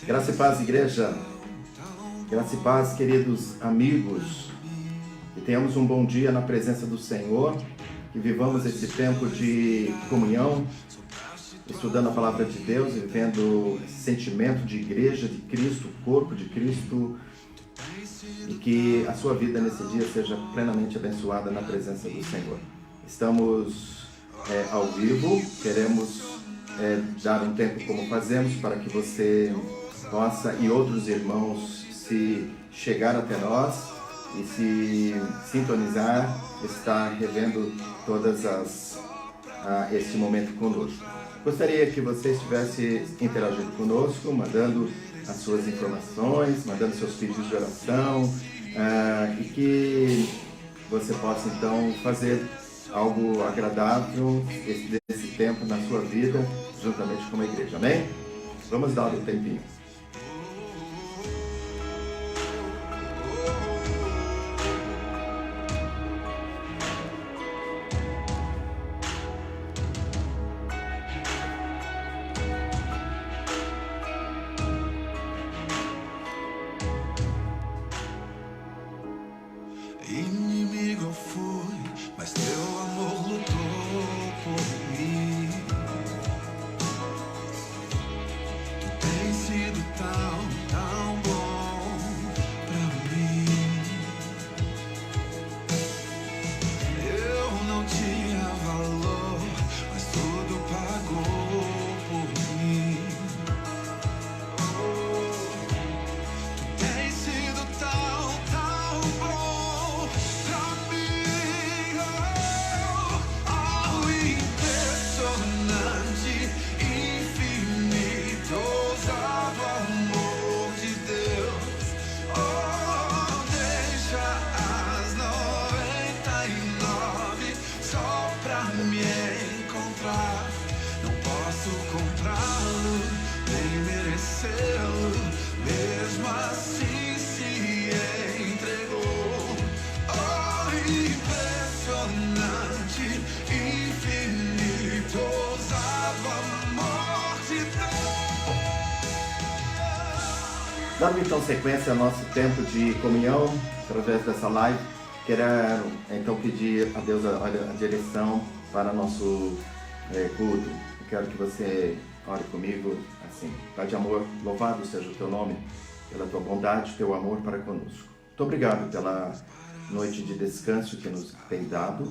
Graça e paz, igreja. Graça e paz, queridos amigos. Que tenhamos um bom dia na presença do Senhor. Que vivamos esse tempo de comunhão, estudando a palavra de Deus, vivendo esse sentimento de igreja de Cristo, corpo de Cristo. E que a sua vida nesse dia seja plenamente abençoada na presença do Senhor. Estamos ao vivo, queremos dar um tempo como fazemos para que você possa e outros irmãos se chegar até nós e se sintonizar, estar revendo todas este momento conosco. Gostaria que você estivesse interagindo conosco, mandando as suas informações, mandando seus pedidos de oração, e que você possa então fazer algo agradável desse tempo na sua vida, juntamente com a igreja, amém? Vamos dar um tempinho. Inimigo eu fui, mas teu amor lutou por mim. Tu tens sido tão bom pra mim. Eu não tinha valor, mas tudo pagou por mim. Tu tens sido tão bom pra mim. Oh, impressionante, infinito, ousado amor de Deus. Oh, deixa as 99 só pra me encontrar. Não posso comprá-lo, nem merecê-lo, mesmo assim se entregou. Oh, impressionante, infinito, ousado amor de Deus. Dando então sequência ao nosso tempo de comunhão, através dessa live, quero então pedir a Deus a direção para nosso culto. Eu quero que você ore comigo assim: Pai de amor, louvado seja o teu nome, pela tua bondade, teu amor para conosco. Muito obrigado pela noite de descanso que nos tem dado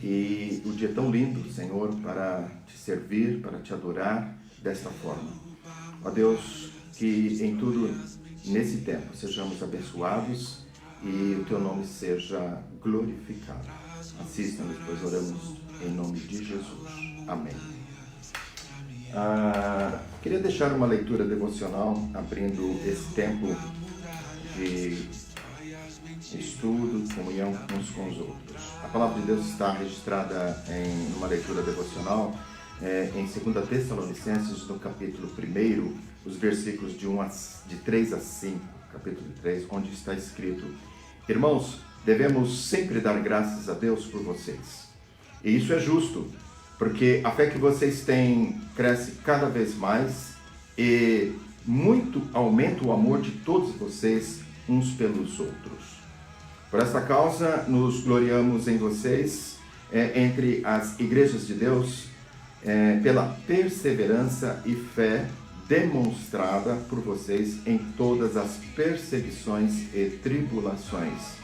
e o dia tão lindo, Senhor, para te servir, para te adorar desta forma. Ó Deus, que em tudo nesse tempo sejamos abençoados e o teu nome seja glorificado. Assista-nos, pois oramos em nome de Jesus. Amém. Queria deixar uma leitura devocional, abrindo esse tempo de estudo, comunhão uns com os outros. A palavra de Deus está registrada em uma leitura devocional em 2 Tessalonicenses, no capítulo 1, os versículos de 3 a 5, capítulo 3, onde está escrito: Irmãos, devemos sempre dar graças a Deus por vocês. E isso é justo, porque a fé que vocês têm cresce cada vez mais e muito aumenta o amor de todos vocês uns pelos outros. Por essa causa, nos gloriamos em vocês, entre as igrejas de Deus, pela perseverança e fé demonstrada por vocês em todas as perseguições e tribulações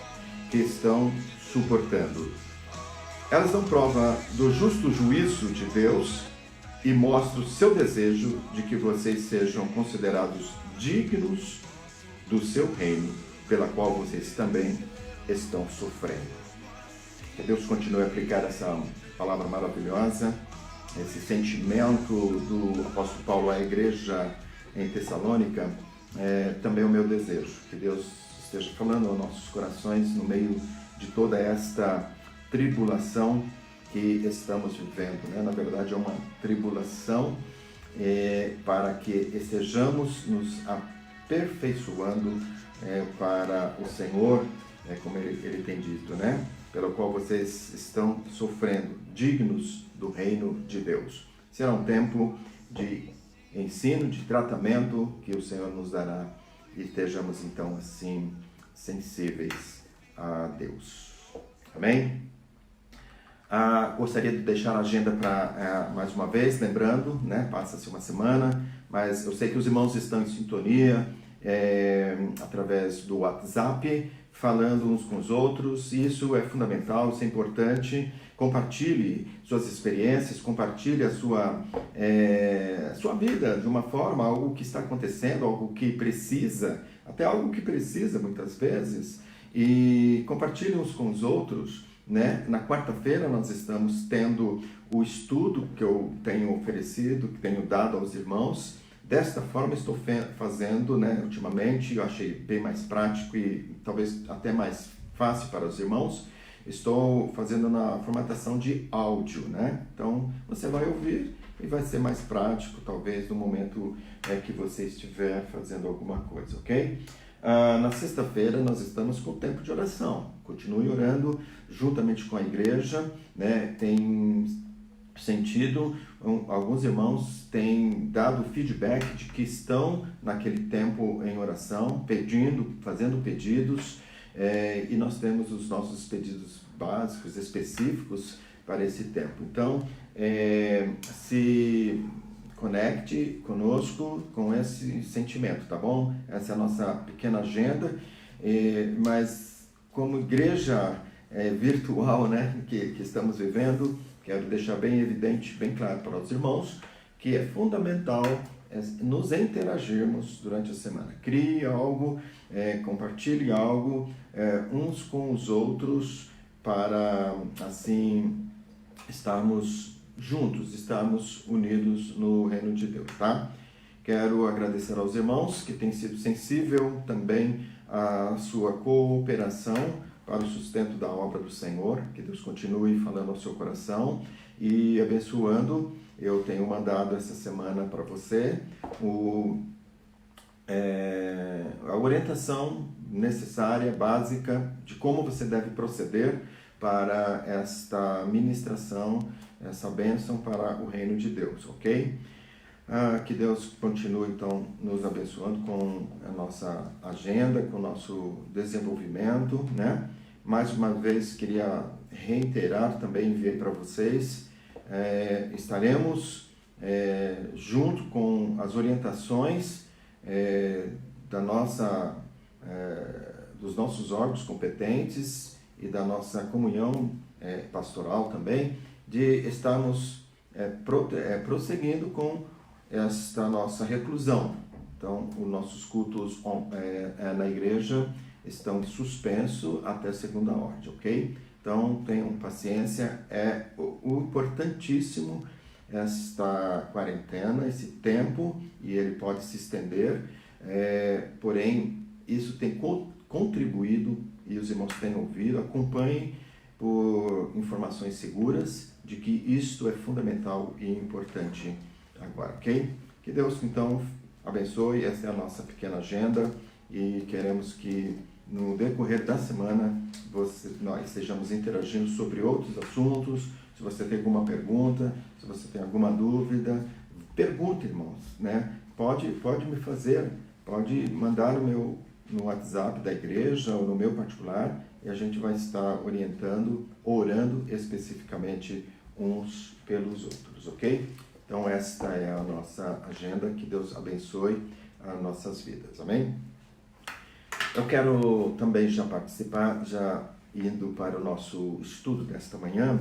que estão suportando. Elas dão prova do justo juízo de Deus e mostram o seu desejo de que vocês sejam considerados dignos do seu reino, pela qual vocês também estão sofrendo. Que Deus continue a aplicar essa palavra maravilhosa, esse sentimento do apóstolo Paulo à igreja em Tessalônica. Também o meu desejo, que Deus esteja falando aos nossos corações no meio de toda esta tribulação que estamos vivendo, né? Na verdade é uma tribulação para que estejamos nos aperfeiçoando para o Senhor, como ele tem dito, né? Pelo qual vocês estão sofrendo, dignos do reino de Deus. Será um tempo de ensino, de tratamento que o Senhor nos dará e estejamos então assim sensíveis a Deus. Amém? Gostaria de deixar a agenda para mais uma vez, lembrando, né, passa-se uma semana, mas eu sei que os irmãos estão em sintonia através do WhatsApp, falando uns com os outros. Isso é fundamental, isso é importante. Compartilhe suas experiências, compartilhe a sua vida de uma forma, algo que está acontecendo, algo que precisa, até algo que precisa muitas vezes, e compartilhe uns com os outros, né? Na quarta-feira nós estamos tendo o estudo que eu tenho oferecido, que tenho dado aos irmãos. Desta forma estou fazendo, né, ultimamente, eu achei bem mais prático e talvez até mais fácil para os irmãos. Estou fazendo na formatação de áudio, né? Então você vai ouvir e vai ser mais prático, talvez no momento que você estiver fazendo alguma coisa, ok? Na sexta-feira nós estamos com o tempo de oração. Continue orando juntamente com a igreja, né? Tem sentido, alguns irmãos têm dado feedback de que estão naquele tempo em oração, fazendo pedidos, e nós temos os nossos pedidos básicos, específicos para esse tempo. Então, se conecte conosco com esse sentimento, tá bom? Essa é a nossa pequena agenda, mas como igreja virtual, né, que estamos vivendo, quero deixar bem evidente, bem claro para os irmãos, que é fundamental nos interagirmos durante a semana. Crie algo, compartilhe algo uns com os outros para, assim, estarmos juntos, estarmos unidos no reino de Deus, tá? Quero agradecer aos irmãos que têm sido sensível também à sua cooperação para o sustento da obra do Senhor, que Deus continue falando ao seu coração e abençoando. Eu tenho mandado essa semana para você a orientação necessária, básica, de como você deve proceder para esta ministração, essa bênção para o reino de Deus, ok? Que Deus continue, então, nos abençoando com a nossa agenda, com o nosso desenvolvimento, né? Mais uma vez, queria reiterar, também enviei para vocês, estaremos junto com as orientações dos nossos órgãos competentes e da nossa comunhão pastoral também, de estarmos prosseguindo com esta nossa reclusão. Então, os nossos cultos na igreja estão em suspenso até segunda ordem, ok? Então, tenham paciência, o importantíssimo esta quarentena, esse tempo, e ele pode se estender, porém, isso tem contribuído, e os irmãos têm ouvido, acompanhem por informações seguras de que isto é fundamental e importante agora, ok? Que Deus, então, abençoe, essa é a nossa pequena agenda, e queremos que no decorrer da semana nós estejamos interagindo sobre outros assuntos. Se você tem alguma pergunta, se você tem alguma dúvida, pergunte, irmãos, né? Pode me fazer, pode mandar no WhatsApp da igreja ou no meu particular, e a gente vai estar orientando, orando especificamente uns pelos outros, ok? Então esta é a nossa agenda, que Deus abençoe as nossas vidas, amém? Eu quero também já participar, já indo para o nosso estudo desta manhã,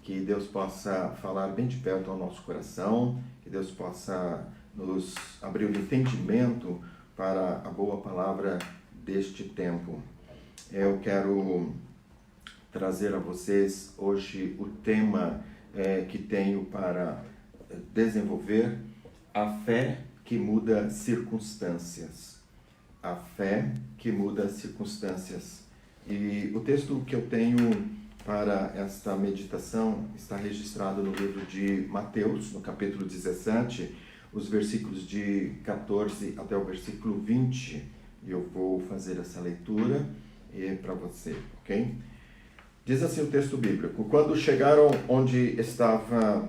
que Deus possa falar bem de perto ao nosso coração, que Deus possa nos abrir o entendimento para a boa palavra deste tempo. Eu quero trazer a vocês hoje o tema que tenho para desenvolver: a fé que muda circunstâncias. A fé que muda circunstâncias. E o texto que eu tenho para esta meditação está registrado no livro de Mateus, no capítulo 17, os versículos de 14 até o versículo 20. E eu vou fazer essa leitura para você, ok? Diz assim o texto bíblico: quando chegaram onde estava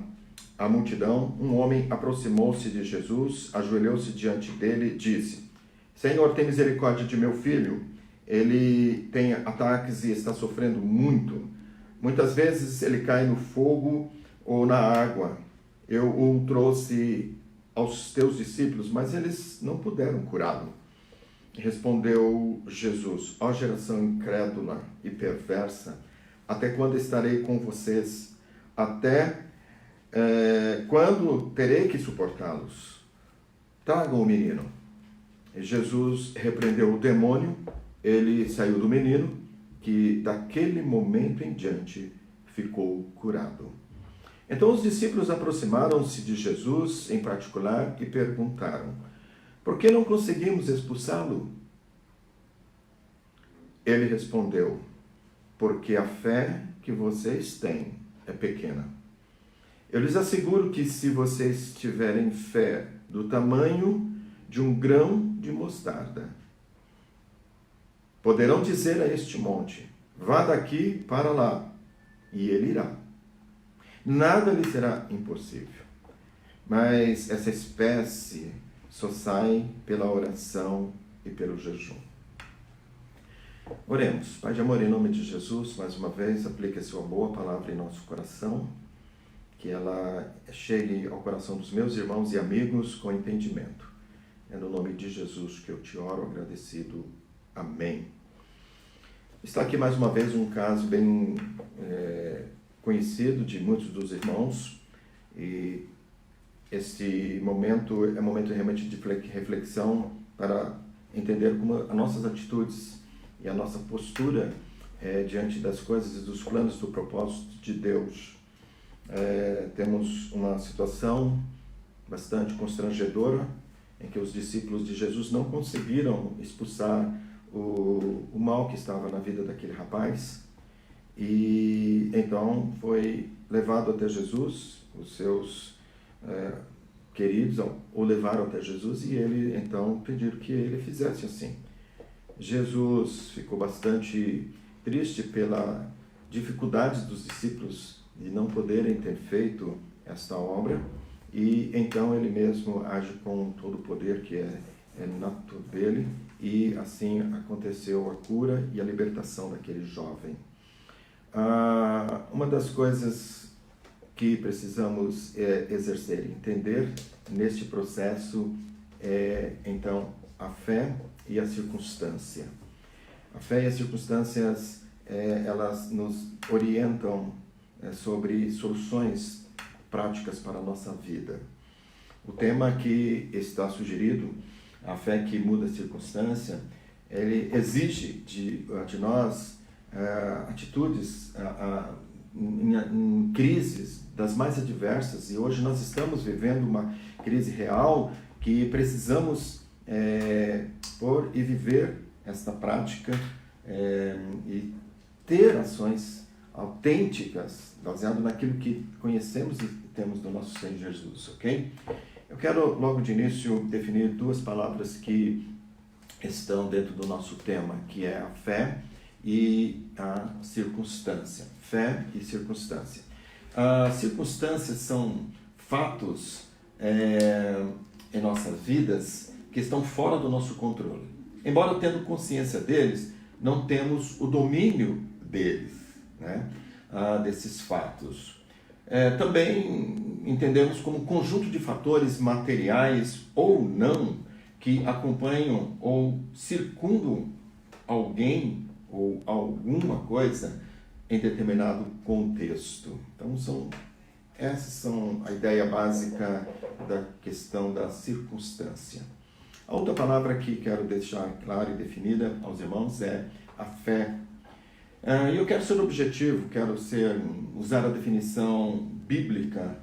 a multidão, um homem aproximou-se de Jesus, ajoelhou-se diante dele e disse: Senhor, tem misericórdia de meu filho. Ele tem ataques e está sofrendo muito. Muitas vezes ele cai no fogo ou na água. Eu o trouxe aos teus discípulos, mas eles não puderam curá-lo. Respondeu Jesus: Ó geração incrédula e perversa, até quando estarei com vocês? Até quando terei que suportá-los? Tragam o menino. E Jesus repreendeu o demônio, ele saiu do menino, que daquele momento em diante ficou curado. Então os discípulos aproximaram-se de Jesus em particular e perguntaram: Por que não conseguimos expulsá-lo? Ele respondeu: Porque a fé que vocês têm é pequena. Eu lhes asseguro que se vocês tiverem fé do tamanho de um grão de mostarda, poderão dizer a este monte: Vá daqui para lá, e ele irá. Nada lhe será impossível. Mas essa espécie só sai pela oração e pelo jejum. Oremos. Pai de amor, em nome de Jesus, mais uma vez, aplique a sua boa palavra em nosso coração, que ela chegue ao coração dos meus irmãos e amigos com entendimento. É no nome de Jesus que eu te oro, agradecido. Amém. Está aqui mais uma vez um caso bem conhecido de muitos dos irmãos, e este momento é um momento realmente de reflexão para entender como as nossas atitudes e a nossa postura diante das coisas e dos planos do propósito de Deus. Temos uma situação bastante constrangedora em que os discípulos de Jesus não conseguiram expulsar o mal que estava na vida daquele rapaz, e então foi levado até Jesus. Os seus queridos o levaram até Jesus e ele então pediu que ele fizesse assim. Jesus ficou bastante triste pela dificuldade dos discípulos de não poderem ter feito esta obra, e então ele mesmo age com todo o poder que é nato dele, e assim aconteceu a cura e a libertação daquele jovem. Uma das coisas que precisamos exercer, entender neste processo então a fé e a circunstância. A fé e as circunstâncias elas nos orientam sobre soluções práticas para a nossa vida. O tema que está sugerido, a fé que muda a circunstância, ele exige de nós atitudes em crises das mais adversas, e hoje nós estamos vivendo uma crise real que precisamos pôr e viver esta prática e ter ações autênticas baseado naquilo que conhecemos e temos do nosso Senhor Jesus, ok? Eu quero logo de início definir duas palavras que estão dentro do nosso tema, que é a fé e a circunstância. Fé e circunstância. As circunstâncias são fatos em nossas vidas que estão fora do nosso controle. Embora tendo consciência deles, não temos o domínio deles, né? Desses fatos. Também entendemos como um conjunto de fatores materiais ou não que acompanham ou circundam alguém ou alguma coisa em determinado contexto. Então, essas são a ideia básica da questão da circunstância. A outra palavra que quero deixar clara e definida aos irmãos é a fé. E eu quero ser objetivo, usar a definição bíblica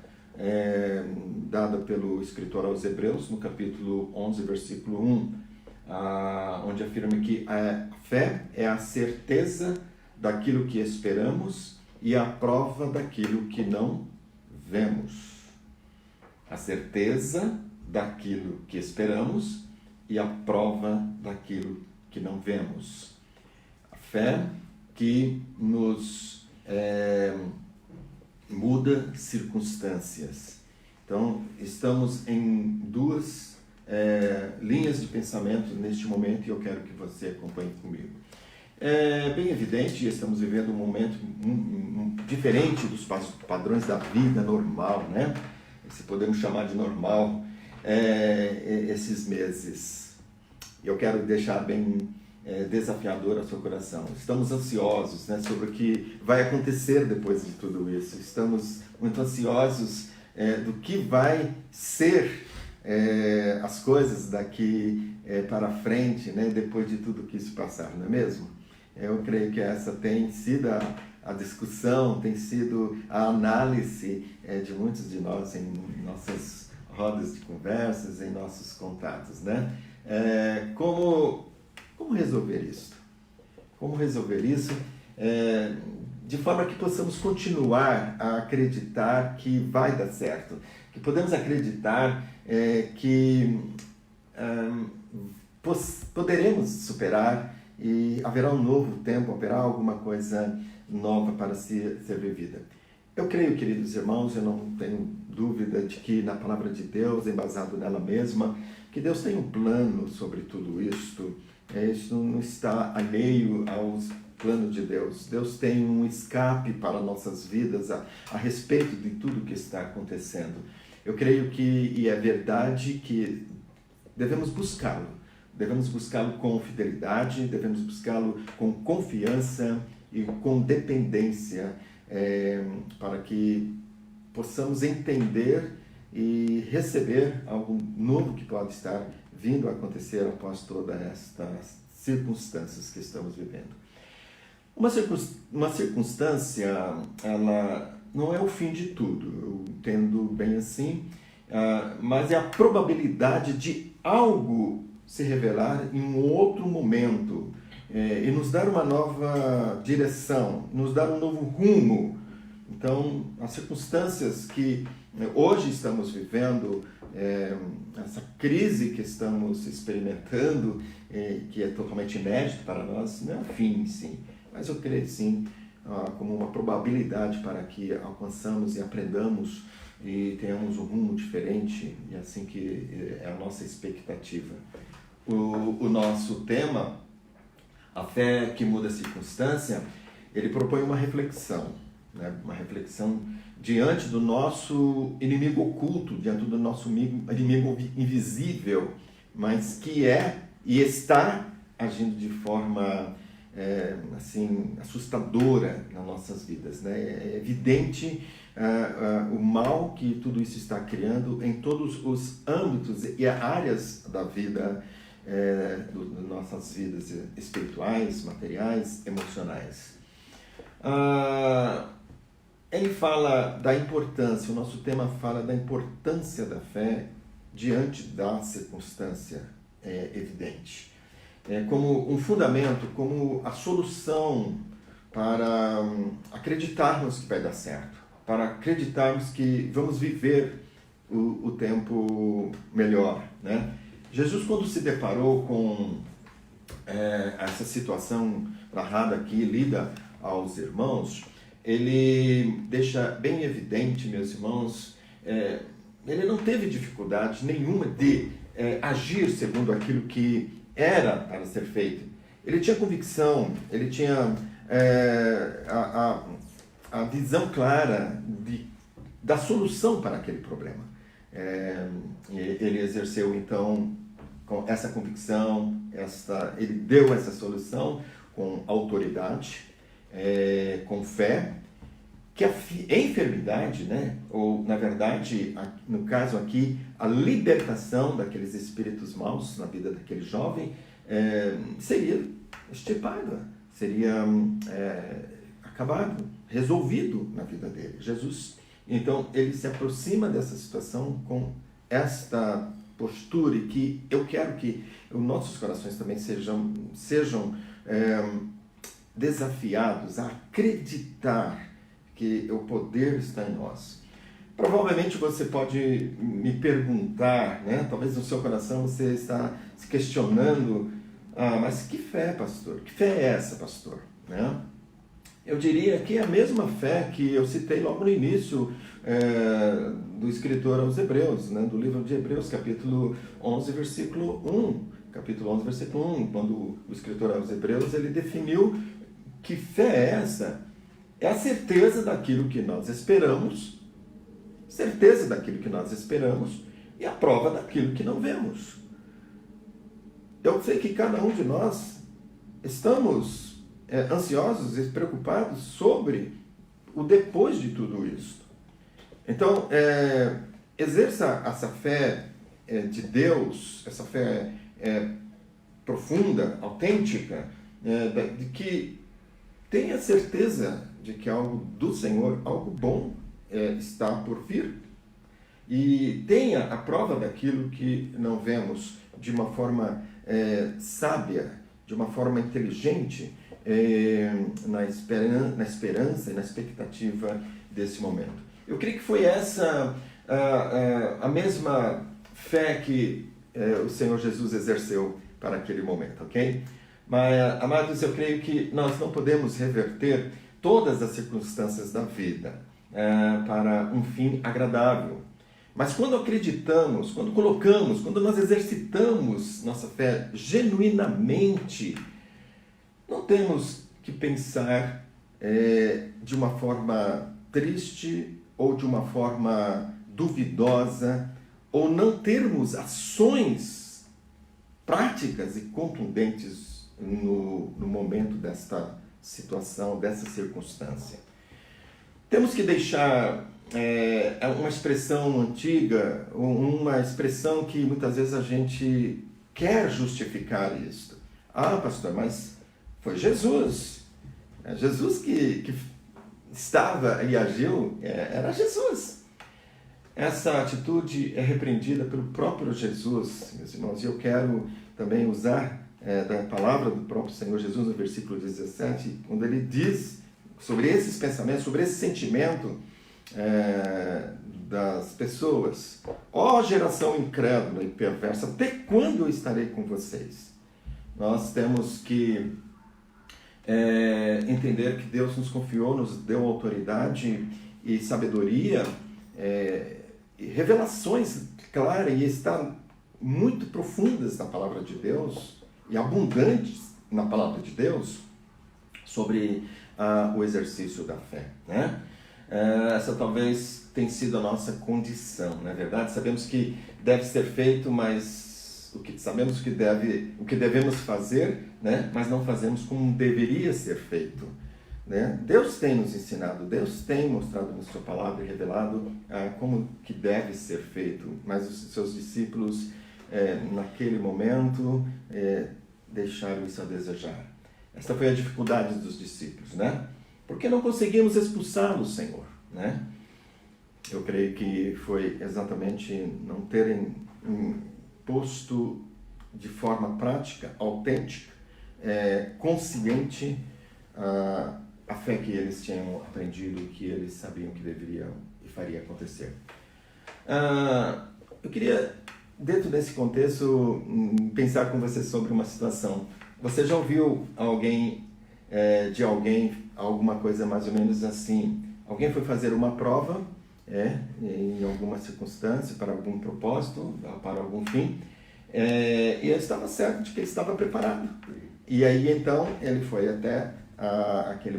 dada pelo escritor aos Hebreus, no capítulo 11, versículo 1, onde afirma que a fé é a certeza daquilo que esperamos e a prova daquilo que não vemos. A certeza daquilo que esperamos e a prova daquilo que não vemos. A fé que nos muda circunstâncias. Então, estamos em duas linhas de pensamento neste momento e eu quero que você acompanhe comigo. É bem evidente, estamos vivendo um momento diferente dos padrões da vida normal, né? Se podemos chamar de normal, esses meses. Eu quero deixar bem desafiador ao seu coração. Estamos ansiosos, né, sobre o que vai acontecer depois de tudo isso. Estamos muito ansiosos do que vai ser as coisas daqui para frente, né, depois de tudo que isso passar, não é mesmo? Eu creio que essa tem sido a discussão, tem sido a análise de muitos de nós em nossas rodas de conversas, em nossos contatos, né? Como resolver isso? Como resolver isso de forma que possamos continuar a acreditar que vai dar certo, que podemos acreditar que poderemos superar e haverá um novo tempo, haverá alguma coisa nova para ser vivida. Eu creio, queridos irmãos, eu não tenho dúvida de que na palavra de Deus, embasado nela mesma, que Deus tem um plano sobre tudo isto. Isso não está alheio aos planos de Deus. Deus tem um escape para nossas vidas a respeito de tudo que está acontecendo. Eu creio e é verdade que devemos buscá-lo. Devemos buscá-lo com fidelidade, devemos buscá-lo com confiança e com dependência, para que possamos entender e receber algo novo que pode estar vindo a acontecer após todas estas circunstâncias que estamos vivendo. Uma circunstância, ela não é o fim de tudo, eu entendo bem assim, mas é a probabilidade de algo se revelar em um outro momento e nos dar uma nova direção, nos dar um novo rumo. Então, as circunstâncias que hoje estamos vivendo, essa crise que estamos experimentando, que é totalmente inédito para nós, não é o fim, sim, mas eu creio sim como uma probabilidade para que alcançamos e aprendamos e tenhamos um rumo diferente, e assim que é a nossa expectativa. O nosso tema, a fé que muda a circunstância, ele propõe uma reflexão, né? Uma reflexão diante do nosso inimigo oculto, diante do nosso inimigo invisível, mas que é e está agindo de forma assim, assustadora nas nossas vidas, né? É evidente o mal que tudo isso está criando em todos os âmbitos e áreas da vida, das nossas vidas espirituais, materiais, emocionais. Ele fala da importância, o nosso tema fala da importância da fé diante da circunstância evidente. Como um fundamento, como a solução para acreditarmos que vai dar certo, para acreditarmos que vamos viver o tempo melhor, né? Jesus, quando se deparou com essa situação narrada aqui, lida aos irmãos, ele deixa bem evidente, meus irmãos, ele não teve dificuldade nenhuma de agir segundo aquilo que era para ser feito. Ele tinha convicção, ele tinha a visão clara da solução para aquele problema. Ele exerceu então com essa convicção, ele deu essa solução com autoridade, com fé, que a enfermidade, né, ou na verdade, no caso aqui, a libertação daqueles espíritos maus na vida daquele jovem seria extirpada, seria acabado, resolvido na vida dele. Jesus, então, ele se aproxima dessa situação com esta postura, e que eu quero que os nossos corações também sejam desafiados a acreditar que o poder está em nós. Provavelmente você pode me perguntar, né? Talvez no seu coração você está se questionando, mas que fé, pastor? Que fé é essa, pastor? Né? Eu diria que é a mesma fé que eu citei logo no início do escritor aos Hebreus, né? Do livro de Hebreus, capítulo 11, versículo 1. Capítulo 11, versículo 1, quando o escritor aos Hebreus, ele definiu que fé é essa? É a certeza daquilo que nós esperamos, e a prova daquilo que não vemos. Eu sei que cada um de nós estamos ansiosos e preocupados sobre o depois de tudo isso. Então, exerça essa fé de Deus, essa fé profunda, autêntica, de que tenha certeza de que algo do Senhor, algo bom está por vir. E tenha a prova daquilo que não vemos de uma forma sábia, de uma forma inteligente, na esperança e na expectativa desse momento. Eu creio que foi essa a mesma fé que o Senhor Jesus exerceu para aquele momento, ok? Mas, amados, eu creio que nós não podemos reverter todas as circunstâncias da vida para um fim agradável. Mas quando acreditamos, quando nós exercitamos nossa fé genuinamente, não temos que pensar de uma forma triste ou de uma forma duvidosa, ou não termos ações práticas e contundentes no momento desta situação, dessa circunstância. Temos que deixar uma expressão antiga, uma expressão que muitas vezes a gente quer justificar isto. Ah, pastor, mas foi Jesus. Jesus que estava e agiu, era Jesus. Essa atitude é repreendida pelo próprio Jesus, meus irmãos, e eu quero também usar da palavra do próprio Senhor Jesus no versículo 17, quando ele diz sobre esses pensamentos, sobre esse sentimento das pessoas. Ó geração incrédula e perversa, até quando eu estarei com vocês? Nós temos que entender que Deus nos confiou, nos deu autoridade e sabedoria, e revelações claras e estão muito profundas na palavra de Deus e abundantes na palavra de Deus sobre o exercício da fé, né? Essa talvez tenha sido a nossa condição, não é verdade? Sabemos que deve ser feito, mas sabemos o que devemos fazer, né? Mas não fazemos como deveria ser feito, né? Deus tem nos ensinado, Deus tem mostrado na sua palavra e revelado como que deve ser feito, mas os seus discípulos naquele momento deixaram isso a desejar. Esta foi a dificuldade dos discípulos, né? Porque não conseguimos expulsá-los, Senhor, né? Eu creio que foi exatamente não terem posto de forma prática, autêntica, consciente, a fé que eles tinham aprendido, que eles sabiam que deveriam e faria acontecer. Eu queria, dentro desse contexto, pensar com você sobre uma situação. Você já ouviu de alguém alguma coisa mais ou menos assim? Alguém foi fazer uma prova, em alguma circunstância, para algum propósito, para algum fim, e ele estava certo de que ele estava preparado. E aí então ele foi até aquele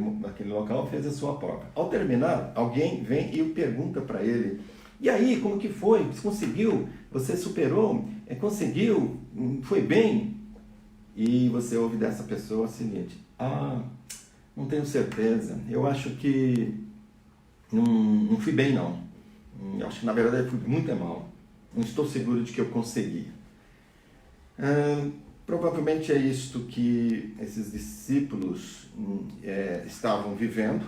local, fez a sua prova. Ao terminar, alguém vem e pergunta para ele: e aí, como que foi? Você conseguiu? Você superou? Conseguiu? Foi bem? E você ouve dessa pessoa o seguinte: não tenho certeza, eu acho que não fui bem não. Eu acho que na verdade eu fui muito mal. Não estou seguro de que eu consegui. Provavelmente é isto que esses discípulos estavam vivendo.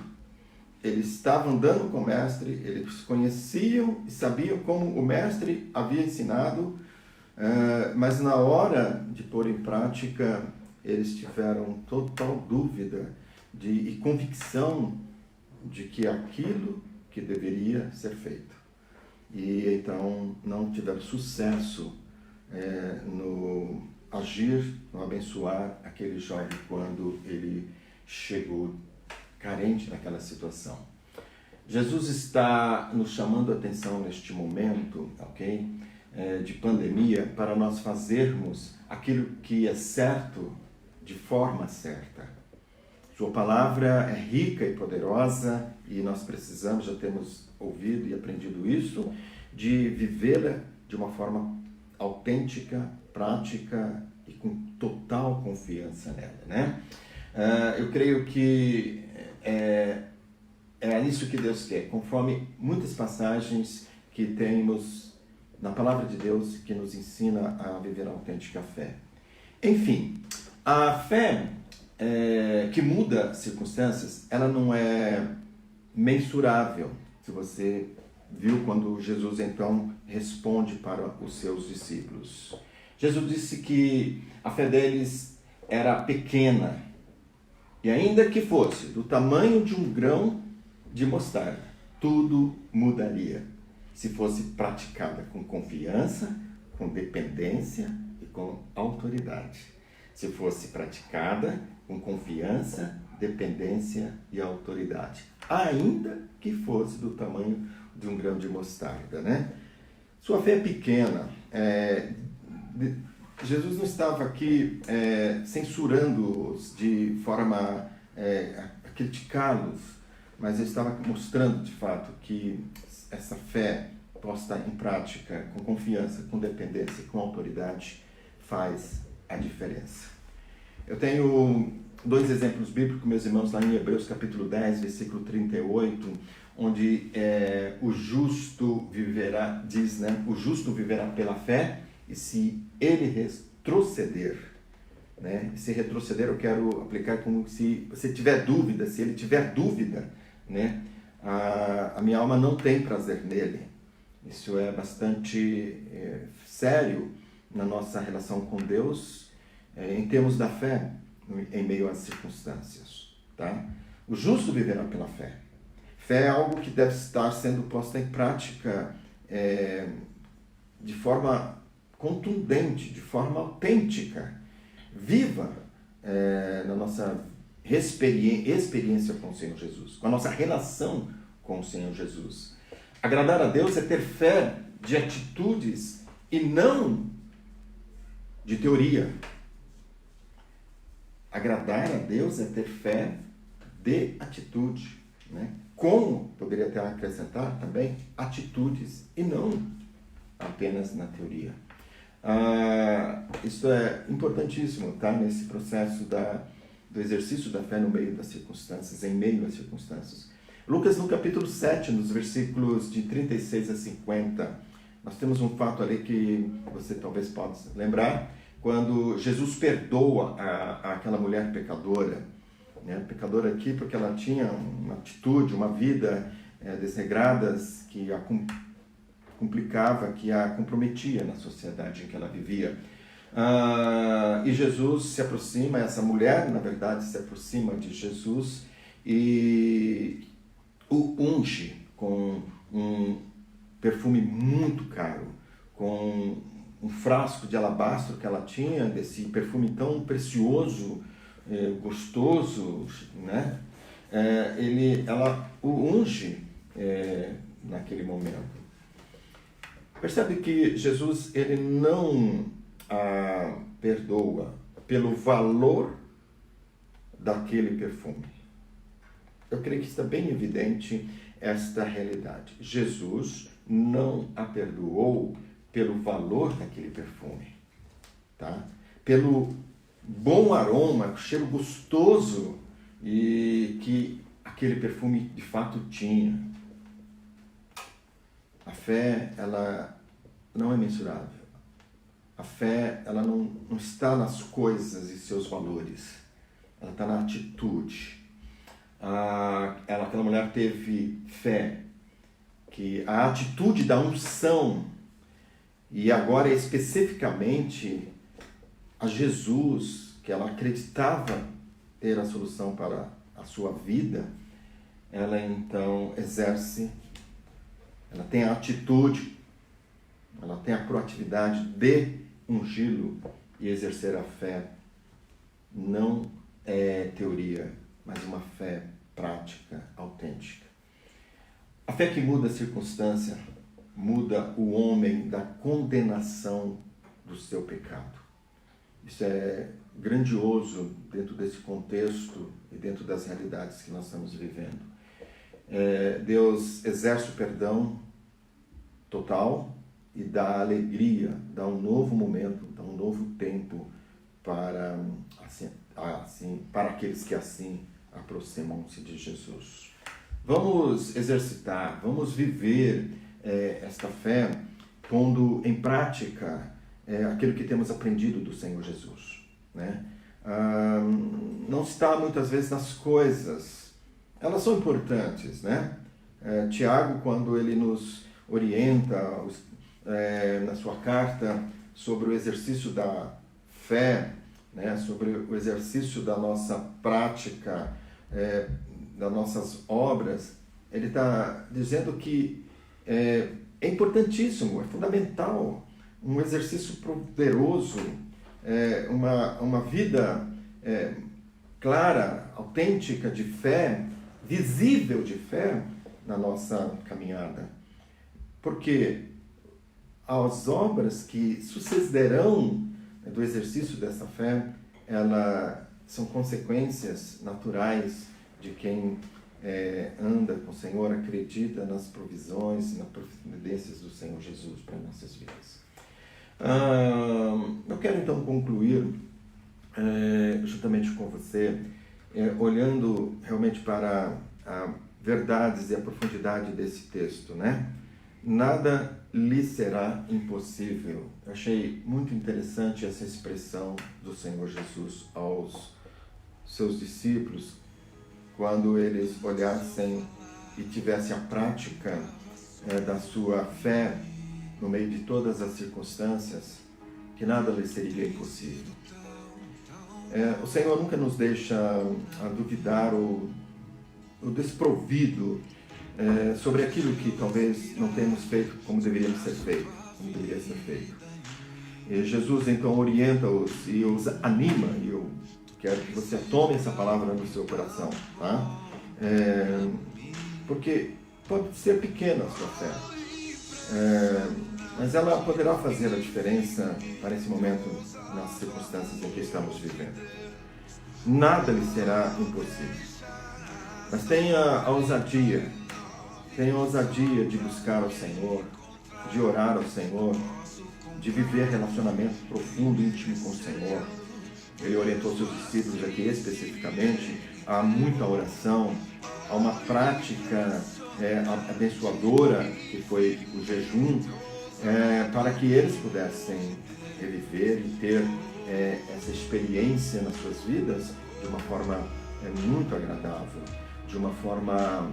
Eles estavam andando com o mestre, eles conheciam e sabiam como o mestre havia ensinado, mas na hora de pôr em prática, eles tiveram total dúvida e convicção de que aquilo que deveria ser feito. E então não tiveram sucesso no agir, no abençoar aquele jovem quando ele chegou carente naquela situação. Jesus está nos chamando a atenção neste momento, ok? De pandemia, para nós fazermos aquilo que é certo de forma certa. Sua palavra é rica e poderosa e nós precisamos, já temos ouvido e aprendido isso, de vivê-la de uma forma autêntica, prática e com total confiança nela, né? Eu creio que é isso que Deus quer, conforme muitas passagens que temos na palavra de Deus que nos ensina a viver a autêntica fé. Enfim, a fé que muda circunstâncias, ela não é mensurável. Se você viu quando Jesus então responde para os seus discípulos. Jesus disse que a fé deles era pequena, e ainda que fosse do tamanho de um grão de mostarda, tudo mudaria se fosse praticada com confiança, com dependência e com autoridade. Se fosse praticada com confiança, dependência e autoridade, ainda que fosse do tamanho de um grão de mostarda, né? Sua fé é pequena. Jesus não estava aqui censurando-os de forma a criticá-los, mas ele estava mostrando de fato que essa fé posta em prática com confiança, com dependência, com autoridade faz a diferença. Eu tenho 2 exemplos bíblicos, meus irmãos, lá em Hebreus capítulo 10, versículo 38, onde o justo viverá, diz, né? O justo viverá pela fé, e se ele retroceder, né? Se retroceder eu quero aplicar como se você tiver dúvida, se ele tiver dúvida, né? A minha alma não tem prazer nele. Isso é bastante sério na nossa relação com Deus, em termos da fé, em meio às circunstâncias, tá? O justo viverá pela fé. Fé é algo que deve estar sendo posta em prática de forma contundente, de forma autêntica, viva na nossa experiência com o Senhor Jesus, com a nossa relação com o Senhor Jesus. Agradar a Deus é ter fé de atitudes e não de teoria. Agradar a Deus é ter fé de atitude, né? Como, poderia até acrescentar também, atitudes e não apenas na teoria. Isso é importantíssimo, tá? Nesse processo do exercício da fé no meio das circunstâncias, em meio às circunstâncias. Lucas, no capítulo 7, nos versículos de 36 a 50, nós temos um fato ali que você talvez possa lembrar, quando Jesus perdoa aquela mulher pecadora, né? Pecadora aqui porque ela tinha uma atitude, uma vida desregradas que a complicava, que a comprometia na sociedade em que ela vivia. E Jesus se aproxima, essa mulher, na verdade, se aproxima de Jesus e o unge com um perfume muito caro, com um frasco de alabastro que ela tinha, desse perfume tão precioso, gostoso, né? Ela o unge naquele momento. Percebe que Jesus ele não a perdoa pelo valor daquele perfume. Eu creio que está bem evidente esta realidade. Jesus não a perdoou pelo valor daquele perfume, tá? Pelo bom aroma, cheiro gostoso e que aquele perfume de fato tinha. A fé, ela não é mensurável. A fé, ela não está nas coisas e seus valores. Ela está na atitude. Aquela mulher teve fé, que a atitude da unção, e agora especificamente a Jesus, que ela acreditava ter a solução para a sua vida, ela então exerce, ela tem a atitude, ela tem a proatividade de ungí-lo e exercer a fé. Não é teoria, mas uma fé prática, autêntica. A fé que muda a circunstância, muda o homem da condenação do seu pecado. Isso é grandioso dentro desse contexto e dentro das realidades que nós estamos vivendo. Deus exerce o perdão total e dá alegria, dá um novo momento, dá um novo tempo para aqueles que assim aproximam-se de Jesus. Vamos exercitar, vamos viver esta fé pondo em prática aquilo que temos aprendido do Senhor Jesus, né? Não está muitas vezes nas coisas, elas são importantes, né? Tiago, quando ele nos orienta na sua carta sobre o exercício da fé, né? Sobre o exercício da nossa prática, das nossas obras, ele está dizendo que é importantíssimo, é fundamental, um exercício poderoso, uma vida clara, autêntica de fé, visível de fé na nossa caminhada. Porque as obras que sucederão do exercício dessa fé, elas são consequências naturais de quem anda com o Senhor, acredita nas provisões e nas providências do Senhor Jesus para nossas vidas. Eu quero então concluir juntamente com você, olhando realmente para as verdades e a profundidade desse texto, né? Nada lhe será impossível. Eu achei muito interessante essa expressão do Senhor Jesus aos seus discípulos, quando eles olhassem e tivessem a prática da sua fé no meio de todas as circunstâncias, que nada lhe seria impossível. O Senhor nunca nos deixa a duvidar ou desprovido sobre aquilo que talvez não tenhamos feito como deveria ser feito. E Jesus então orienta-os e os anima, e eu quero que você tome essa palavra no seu coração, tá? Porque pode ser pequena a sua fé, mas ela poderá fazer a diferença para esse momento, nas circunstâncias em que estamos vivendo. Nada lhe será impossível. Mas tenha a ousadia de buscar ao Senhor, de orar ao Senhor, de viver relacionamento profundo e íntimo com o Senhor. Ele orientou seus discípulos aqui especificamente a muita oração, a uma prática abençoadora, que foi o jejum, para que eles pudessem viver e ter essa experiência nas suas vidas de uma forma muito agradável, de uma forma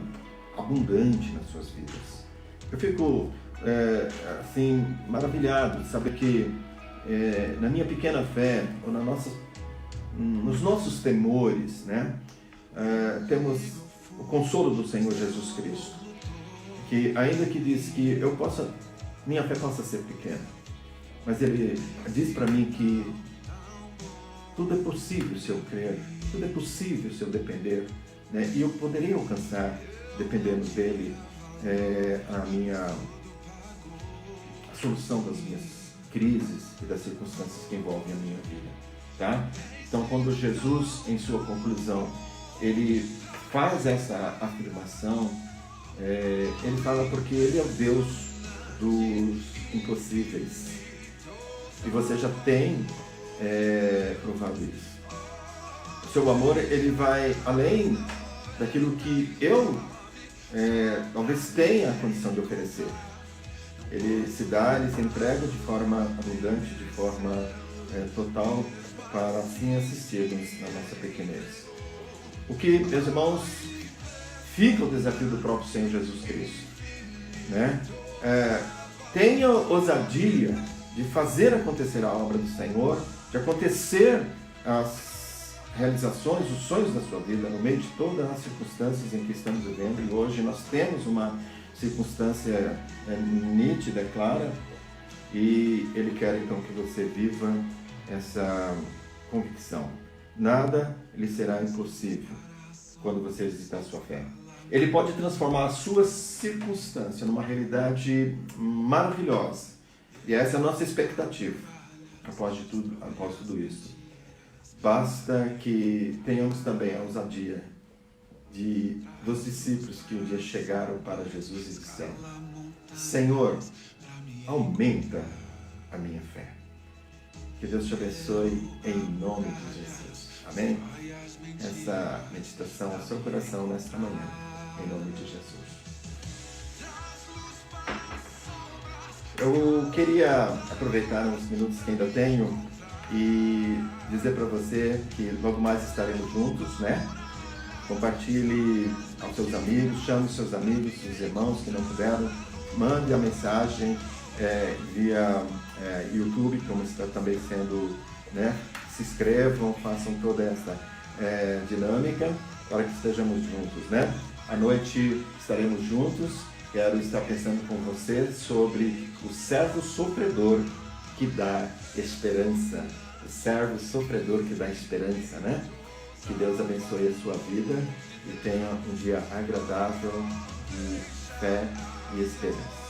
abundante nas suas vidas. Eu fico assim maravilhado de saber que na minha pequena fé ou nos nossos temores, né, temos o consolo do Senhor Jesus Cristo, que ainda que diz que minha fé possa ser pequena, mas Ele diz para mim que tudo é possível se eu crer, tudo é possível se eu depender, né? E eu poderei alcançar, dependendo dEle, a solução das minhas crises e das circunstâncias que envolvem a minha vida, tá? Então, quando Jesus, em sua conclusão, ele faz essa afirmação, ele fala porque Ele é o Deus dos impossíveis. E você já tem provado isso. O seu amor, ele vai além daquilo que eu talvez tenha a condição de oferecer. Ele se dá, ele se entrega de forma abundante, de forma total, para assim assistirmos na nossa pequenez. O que, meus irmãos, fica o desafio do próprio Senhor Jesus Cristo, né? Tenha ousadia de fazer acontecer a obra do Senhor, de acontecer as realizações, os sonhos da sua vida no meio de todas as circunstâncias em que estamos vivendo. E hoje nós temos uma circunstância nítida, clara, e Ele quer então que você viva essa convicção. Nada lhe será impossível quando você exercitar a sua fé. Ele pode transformar a sua circunstância numa realidade maravilhosa. E essa é a nossa expectativa, após tudo isso. Basta que tenhamos também a ousadia dos discípulos que um dia chegaram para Jesus e disseram: Senhor, aumenta a minha fé. Que Deus te abençoe em nome de Jesus. Amém? Essa meditação ao seu coração nesta manhã, em nome de Jesus. Eu queria aproveitar uns minutos que ainda tenho e dizer para você que logo mais estaremos juntos, né? Compartilhe aos seus amigos, chame os seus amigos, os irmãos que não puderam, mande a mensagem via YouTube, como está também sendo, né? Se inscrevam, façam toda essa dinâmica para que estejamos juntos, né? À noite estaremos juntos. Quero estar pensando com você sobre o servo sofredor que dá esperança. O servo sofredor que dá esperança, né? Que Deus abençoe a sua vida e tenha um dia agradável de fé e esperança.